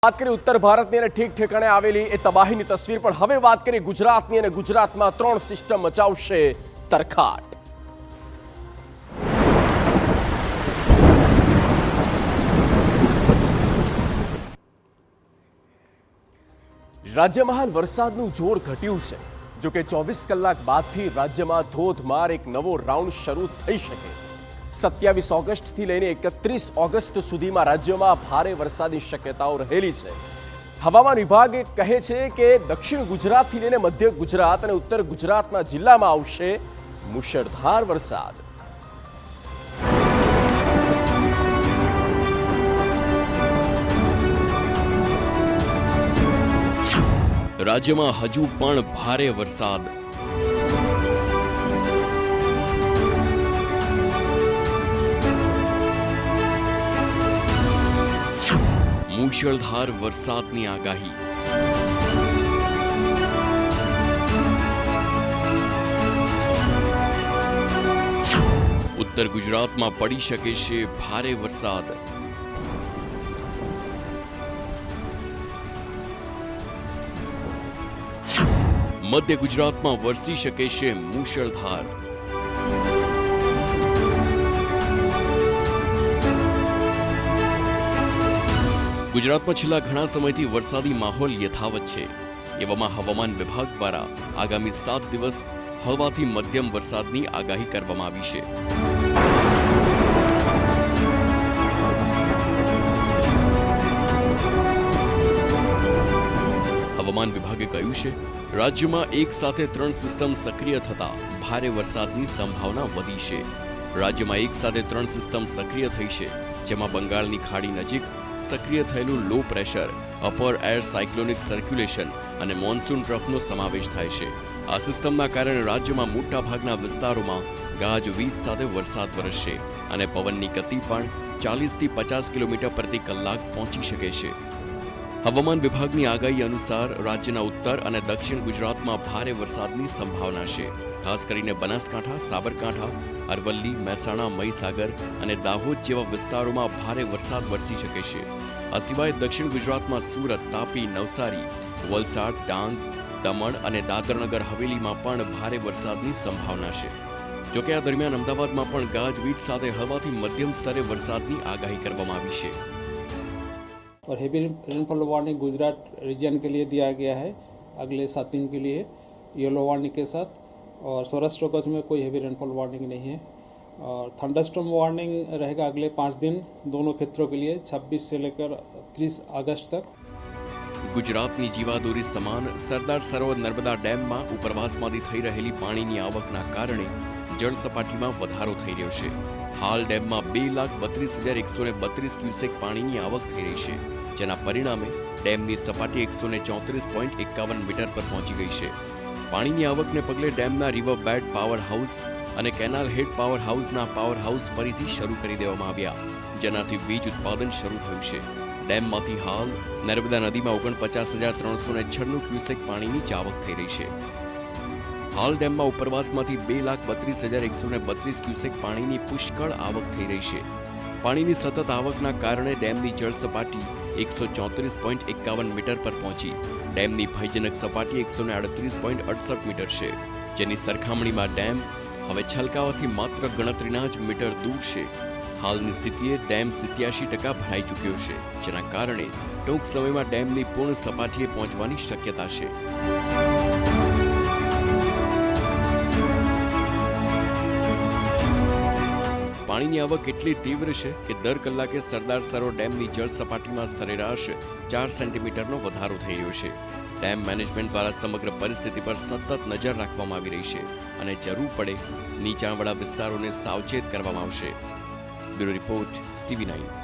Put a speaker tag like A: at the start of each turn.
A: बात करें उत्तर भारतनी અને ઠીક ઠેકાણે આવેલી એ તબાહીની તસવીર, પણ હવે વાત કરીએ ગુજરાતની અને ગુજરાતમાં 3 સિસ્ટમ મચાવશે તરખાટ। રાજ્યમાં હાલ વરસાદનું જોર ઘટ્યું છે, જો કે 24 કલાક બાદથી રાજ્યમાં ધોધમાર એક નવો રાઉન્ડ શરૂ થઈ શકે। 27 ઓગસ્ટથી લઈને 31 ઓગસ્ટ સુધીમાં રાજ્યમાં ભારે વરસાદની શક્યતાઓ રહેલી છે। હવામાન વિભાગ કહે છે કે દક્ષિણ ગુજરાતથી લઈને મધ્ય ગુજરાત અને ઉત્તર ગુજરાતના જિલ્લામાં આવશે મુશળધાર વરસાદ।
B: રાજ્યમાં હજુ પણ ભારે વરસાદ। મૂશળધાર વરસાદની આગાહી। ઉત્તર ગુજરાતમાં પડી શકે છે ભારે વરસાદ। મધ્ય ગુજરાતમાં વરસી શકે છે મૂશળધાર। ગુજરાતમાં છેલ્લા ઘણા સમયથી વરસાદી માહોલ યથાવત છે। એવામાં હવામાન વિભાગ દ્વારા આગામી 7 દિવસ હળવાથી મધ્યમ વરસાદની આગાહી કરવામાં આવી છે। હવામાન વિભાગે કહ્યું છે, રાજ્યમાં એક સાથે 3 સિસ્ટમ સક્રિય થતા ભારે વરસાદની સંભાવના વધી છે। રાજ્યમાં એક સાથે 3 સિસ્ટમ સક્રિય થઈ છે, જેમાં બંગાળની ખાડી નજીક સક્રિય થયેલું low pressure, upper air cyclonic circulation અને મોન્સૂન ટ્રફનો સમાવેશ થાય છે। આ સિસ્ટમના કારણે રાજ્યમાં મોટાભાગના વિસ્તારોમાં ગાજવીજ સાથે વરસાદ વરસશે અને પવનની ગતિ પણ 40થી 50 કિલોમીટર પ્રતિ કલાક પહોંચી શકે છે। હવામાન વિભાગની આગાહી અનુસાર રાજ્યના ઉત્તર અને દક્ષિણ ગુજરાતમાં ભારે વરસાદની સંભાવના છે। ખાસ કરીને બનાસકાંઠા, સાબરકાંઠા, અરવલ્લી, મહેસાણા, મહીસાગર અને દાહોદ જેવા વિસ્તારોમાં ભારે વરસાદ વરસી શકે છે। આ સિવાય દક્ષિણ ગુજરાતમાં સુરત, તાપી, નવસારી, વલસાડ, ડાંગ, દમણ અને દાદરનગર હવેલીમાં પણ ભારે વરસાદની સંભાવના છે। જોકે આ દરમિયાન અમદાવાદમાં પણ ગાજવીજ સાથે હળવાથી મધ્યમ સ્તરે વરસાદની આગાહી કરવામાં આવી છે।
C: और heavy rainfall warning Gujarat region के लिए दिया गया है अगले 7 दिन के लिए येलो वार्निंग के साथ, और सौराष्ट्र कच्छ में कोई हेवी रेनफॉल वार्निंग नहीं है। और थंडरस्टॉर्म वार्निंग रहेगा अगले 5 दिन दोनों क्षेत्रों के लिए 26 से लेकर 30 अगस्त तक।
B: ગુજરાતની જીવાદોરી સમાન સરદાર સરોવર નર્મદા ડેમમાં ઉપરવાસમાંથી થઈ રહેલી પાણીની આવકના કારણે જળ સપાટીમાં વધારો થઈ રહ્યો છે। હાલ ડેમમાં 2,32,132 ક્યુસેક પાણીની આવક થઈ રહી છે, જેના પરિણામે ડેમની સપાટી 134.51 મીટર પર પહોંચી ગઈ છે। પાણીની આવકને પગલે ડેમના રિવર બેડ પાવર હાઉસ અને કેનાલ હેડ પાવર હાઉસના પાવર હાઉસ ફરીથી શરૂ કરી દેવામાં આવ્યા, જેનાથી વીજ ઉત્પાદન શરૂ થયું છે। ડેમમાંથી હાલ નર્મદા નદીમાં 49,396 ક્યુસેક પાણીની આવક થઈ રહી છે। હાલ ડેમમાં ઉપરવાસમાંથી 2,32,132 ક્યુસેક પાણીની પુષ્કળ આવક થઈ રહી છે। પાણીની સતત આવકના કારણે ડેમની જળ સપાટી 134.51 મીટર પર પહોંચી ડેમની ભયજનક સપાટી 138.68 મીટર છે, જેની સરખામણીમાં ડેમ હવે છલકાવાથી માત્ર ગણતરીના જ મીટર દૂર છે। હાલની સ્થિતિએ ડેમ 87% ભરાઈ ચૂક્યો છે, જેના કારણે ટૂંક સમયમાં ડેમની પૂર્ણ સપાટીએ પહોંચવાની શક્યતા છે। પાણીની આવક એટલી તીવ્ર છે કે દર કલાકે સરદાર સરોવર ડેમની જળ સપાટીમાં સરેરાશ 4 સેન્ટીમીટરનો વધારો થઈ રહ્યો છે। ડેમ મેનેજમેન્ટ દ્વારા સમગ્ર પરિસ્થિતિ પર સતત નજર રાખવામાં આવી રહી છે અને જરૂર પડે નીચાણવાળા વિસ્તારોને સાવચેત કરવામાં આવશે। Bureau report, TV9।